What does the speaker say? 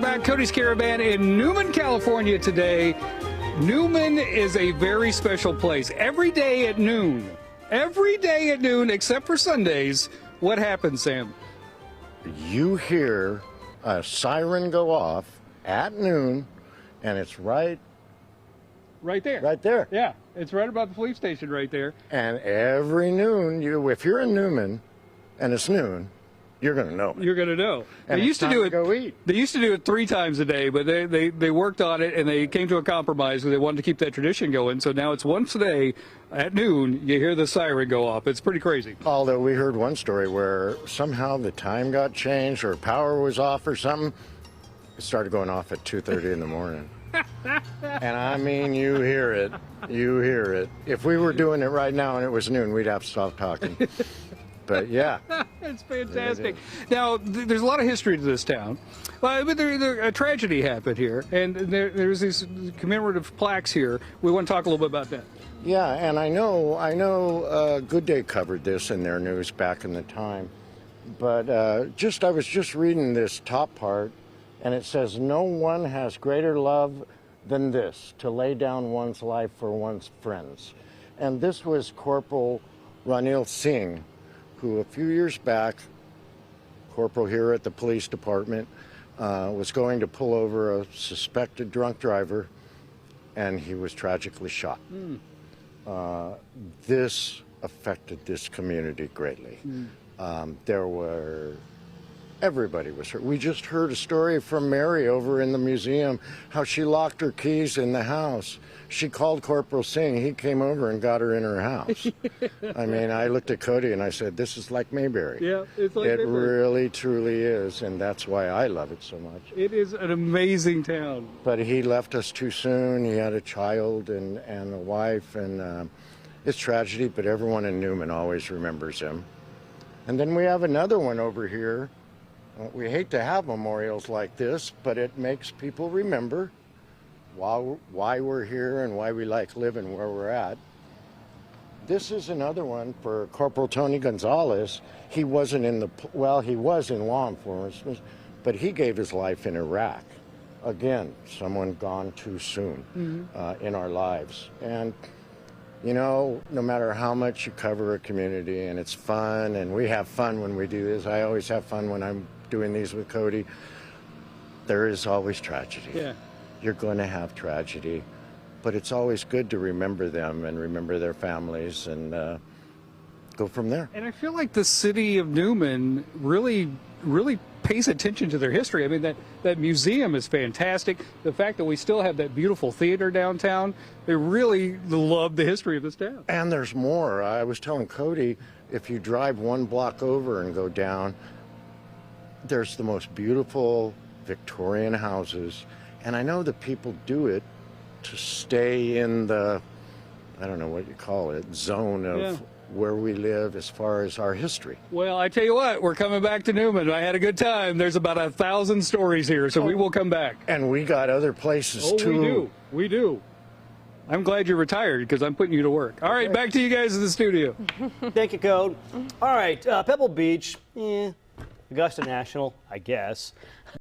Welcome back. Cody's Caravan in Newman, California today. Newman is a very special place. Every day at noon, except for Sundays, what happens, Sam? You hear a siren go off at noon, and it's right there. Right there. Yeah, it's right about the police station right there. And every noon, if you're in Newman and it's noon, you're going to know. You're going to know. And They used to do it. Go eat. They used to do it 3 times a day, but they worked on it and they came to a compromise where they wanted to keep that tradition going. So now it's once a day at noon. You hear the siren go off. It's pretty crazy. Although we heard one story where somehow the time got changed or power was off or something. It started going off at 2:30 in the morning. And I mean, you hear it. You hear it. If we were doing it right now and it was noon, we'd have to stop talking. But yeah. It's fantastic. Now, there's a lot of history to this town. But a tragedy happened here, and there's these commemorative plaques here. We want to talk a little bit about that. Yeah, and I know Good Day covered this in their news back in the time. But I was just reading this top part, and it says, "No one has greater love than this, to lay down one's life for one's friends." And this was Corporal Ranil Singh, who a few years back, corporal here at the police department, was going to pull over a suspected drunk driver, and he was tragically shot. This affected this community greatly. Everybody was hurt. We just heard a story from Mary over in the museum, how she locked her keys in the house. She called Corporal Singh. He came over and got her in her house. I mean, I looked at Cody and I said, this is like Mayberry. Yeah, it's like Mayberry. It really, truly is, and that's why I love it so much. It is an amazing town. But he left us too soon. He had a child and a wife, and it's tragedy, but everyone in Newman always remembers him. And then we have another one over here. We hate to have memorials like this, but it makes people remember why we're here and why we like living where we're at. This is another one for Corporal Tony Gonzalez. He wasn't he was in law enforcement, but he gave his life in Iraq. Again, someone gone too soon in our lives. And you know, no matter how much you cover a community, and it's fun, and we have fun when we do this. I always have fun when I'm doing these with Cody. There is always tragedy. Yeah. You're going to have tragedy, but it's always good to remember them and remember their families and go from there. And I feel like the city of Newman really pays attention to their history. I mean, that museum is fantastic. The fact that we still have that beautiful theater downtown, they really love the history of this town. And there's more. I was telling Cody, if you drive 1 block over and go down, there's the most beautiful Victorian houses. And I know that people do it to stay in the, I don't know what you call it, zone of where we live as far as our history. Well, I tell you what, we're coming back to Newman. I had a good time. There's about 1,000 stories here, so we will come back. And we got other places too. We do. I'm glad you're retired because I'm putting you to work. All right, back to you guys in the studio. Thank you, Code. All right, Pebble Beach, Augusta National, I guess.